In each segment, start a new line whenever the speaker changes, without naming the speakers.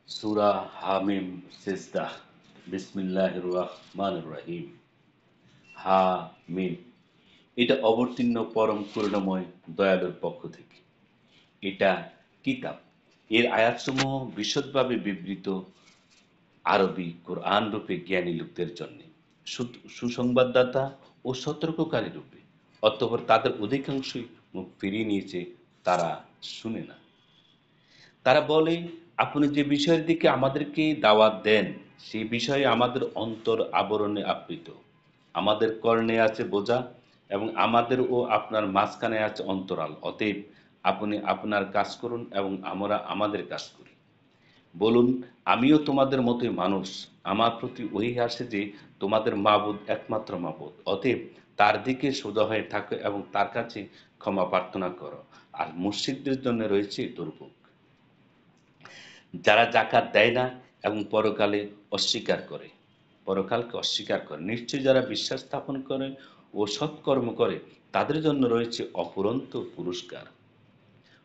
সূরা হামিম সিজদা বিসমিল্লাহির রহমানির রহিম। হামিম, এটা অবতীর্ণ পরম করুণাময় দয়ালুর পক্ষ থেকে। এটা কিতাব। এর আয়াতসমূহ বিশদভাবে বিবৃত আরবি কোরআন রূপে জ্ঞানী লোকদের জন্য, সুসংবাদদাতা ও সতর্ককারী রূপে। অতঃপর তাদের অধিকাংশই মুখ ফিরিয়ে নিয়েছে, তারা শুনে না। তারা বলে, আপনি যে বিষয়ের দিকে আমাদেরকে দাওয়াত দেন, সেই বিষয়ে আমাদের অন্তর আবরণে আবৃত। আমাদের কর্ণে আছে বোঝা এবং আমাদের ও আপনার মাঝখানে আছে অন্তরাল। অতএব আপনি আপনার কাজ করুন এবং আমরা আমাদের কাজ করি। বলুন, আমিও তোমাদের মতোই মানুষ। আমার প্রতি ওহী আসে যে তোমাদের মাবুদ একমাত্র মাবুদ। অতএব তার দিকে সোজা হয়ে থাকো এবং তার কাছে ক্ষমা প্রার্থনা করো। আর মুশরিকদের জন্য রয়েছে দুর্ভোগ। যারা জাকাত দেয় না এবং পরকালকে অস্বীকার করে, নিশ্চয়ই যারা বিশ্বাস স্থাপন করে ও সৎকর্ম করে তাদের জন্য রয়েছে অফুরন্ত পুরস্কার।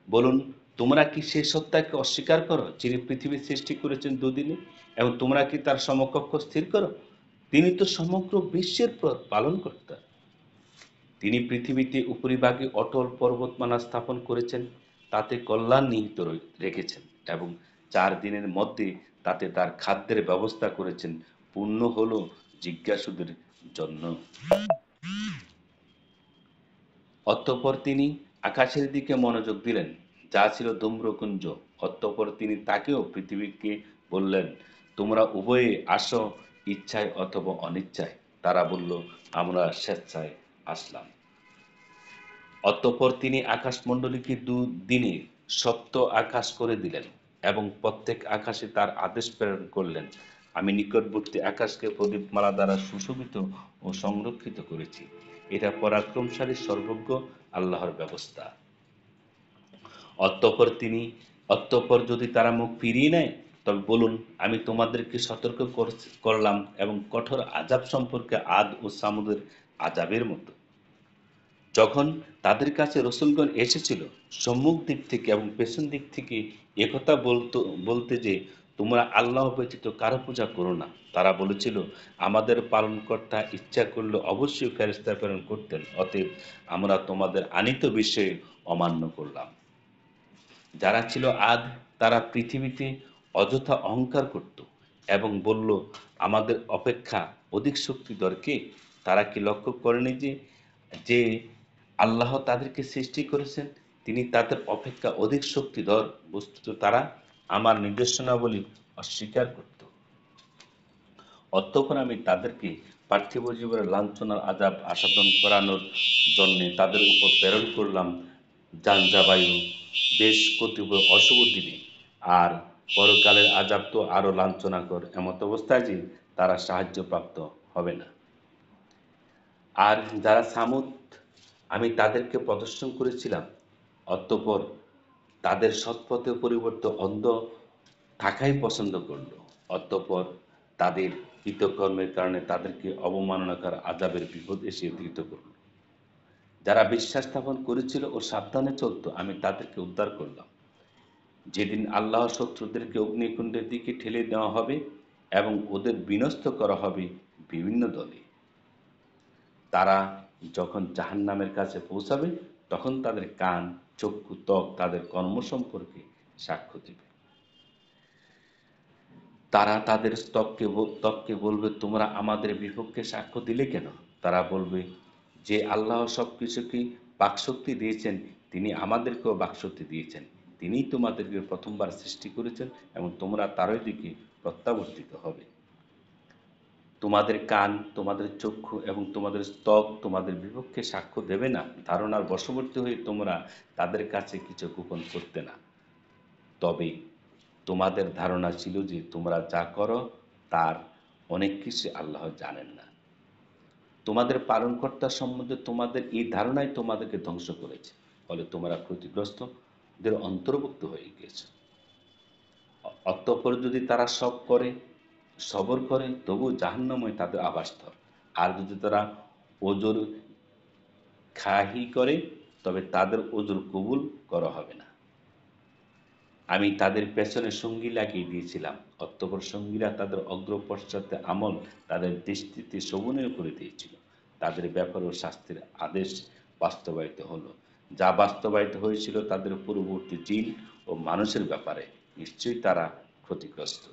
বলুন, তোমরা কি সেই সত্তাকে অস্বীকার করো যিনি পৃথিবী সৃষ্টি করেছেন দুদিনে, এবং তোমরা কি তার সমকক্ষ স্থির করো? তিনি তো সমগ্র বিশ্বের পালনকর্তা। তিনি পৃথিবীতে উপরিভাগে অটল পর্বতমালা স্থাপন করেছেন, তাতে কল্যাণ নিহিত রেখেছেন এবং 4 দিনের মধ্যে তাতে তার খাদ্যের ব্যবস্থা করেছেন, পূর্ণ হলো জিজ্ঞাসুদের জন্য। অতঃপর তিনি আকাশের দিকে মনোযোগ দিলেন, যা ছিল ধূম্রকুঞ্জ। অতঃপর তিনি তাকেও পৃথিবীকে বললেন, তোমরা উভয়ে আসো, ইচ্ছায় অথবা অনিচ্ছায়। তারা বলল, আমরা স্বেচ্ছায় আসলাম। অতঃপর তিনি আকাশমণ্ডলীকে দুদিনে সপ্ত আকাশ করে দিলেন এবং প্রত্যেক আকাশে তার আদেশ প্রেরণ করলেন, আমি নিকটবর্তী আকাশকে প্রদীপমালা দ্বারা সুশোভিত ও সংরক্ষিত করেছি। এটা পরাক্রমশালী সর্বজ্ঞ আল্লাহর ব্যবস্থা। অতঃপর তিনি অতঃপর যদি তারা মুখ ফিরিয়ে নেয়, তবে বলুন, আমি তোমাদেরকে সতর্ক করলাম এবং কঠোর আযাব সম্পর্কে আদ ও সামুদের আযাবের মতো। যখন তাদের কাছে রসূলগণ এসেছিল সম্মুখ দিক থেকে এবং পেছন দিক থেকে একথা বলতে যে, তোমরা আল্লাহ ব্যতীত কারো পূজা করো না, তারা বলেছিল, আমাদের পালনকর্তা ইচ্ছা করলে অবশ্যই ফেরেশতা প্রেরণ করতেন, অতএব আমরা তোমাদের আনিত বিষয়ে অমান্য করলাম। যারা ছিল আদ, তারা পৃথিবীতে অযথা অহংকার করত এবং বলল, আমাদের অপেক্ষা অধিক শক্তিধর কে? তারা কি লক্ষ্য করেনি যে যে আল্লাহ তাদেরকে সৃষ্টি করেছেন, তিনি তাদের অপেক্ষা অধিক শক্তিধর? বস্তুত তারা আমার নির্দেশনাবলী অস্বীকার করত। অতঃপর আমি তাদেরকে পার্থিব জীবনের লাঞ্ছনার আযাব আস্বাদন করানোর জন্যে তাদের উপর প্রেরণ করলাম যানজাবায়ু, বেশ কতিপয় অশুভ দিনে। আর পরকালের আযাব তো আরো লাঞ্ছনাকর, এমত অবস্থায় যে তারা সাহায্যপ্রাপ্ত হবে না। আর যারা ছামূদ, আমি তাদেরকে প্রদর্শন করেছিলাম, অতঃপর তাদের সৎপথের পরিবর্তে অন্ধ থাকাই পছন্দ করল। অতঃপর তাদের কৃতকর্মের কারণে তাদেরকে অবমাননাকর আযাবের বিপদ এসে ধৃত করল। যারা বিশ্বাস স্থাপন করেছিল ও সাবধানে চলত, আমি তাদেরকে উদ্ধার করলাম। যেদিন আল্লাহর শত্রুদেরকে অগ্নিকুণ্ডের দিকে ঠেলে দেওয়া হবে এবং ওদের বিনষ্ট করা হবে বিভিন্ন দলে। তারা যখন জাহান্নামের কাছে পৌঁছাবে, তখন তাদের কান, চক্ষু, ত্বক তাদের কর্ম সম্পর্কে সাক্ষ্য দেবে। তারা তাদের ত্বককে বলবে, তোমরা আমাদের বিপক্ষে সাক্ষ্য দিলে কেন? তারা বলবে, যে আল্লাহ সবকিছুকে বাকশক্তি দিয়েছেন, তিনি আমাদেরকেও বাকশক্তি দিয়েছেন। তিনিই তোমাদেরকে প্রথমবার সৃষ্টি করেছেন এবং তোমরা তারই দিকে প্রত্যাবর্তিত হবে। তোমাদের কান, তোমাদের চক্ষু এবং তোমাদের ত্বক তোমাদের বিপক্ষে সাক্ষ্য দেবে না। ধারণার বশবর্তী হয়ে তোমরা তাদের কাছে কিছু গোপন করতে না। তবে তোমাদের ধারণা ছিল যে তোমরা যা করো তার অনেক কিছু আল্লাহ জানেন না। তোমাদের পালনকর্তা সম্বন্ধে তোমাদের এই ধারণাই তোমাদেরকে ধ্বংস করেছে, ফলে তোমরা ক্ষতিগ্রস্তদের অন্তর্ভুক্ত হয়ে গিয়েছে। অতঃপর যদি তারা সবর করে, তবু জাহান্নামই তাদের আবাসস্থল। আর যদি তারা ওজর খাহি করে, তবে তাদের ওজর কবুল করা হবে না। আমি তাদের পেছনে সঙ্গী লাগিয়ে দিয়েছিলাম। অতঃপর সঙ্গীরা তাদের অগ্রপশ্চাতে আমল তাদের দৃষ্টিতে শোভনীয় করে দিয়েছিল। তাদের ব্যাপারেও শাস্তির আদেশ বাস্তবায়িত হলো, যা বাস্তবায়িত হয়েছিল তাদের পূর্ববর্তী জিন ও মানুষের ব্যাপারে। নিশ্চয়ই তারা ক্ষতিগ্রস্ত।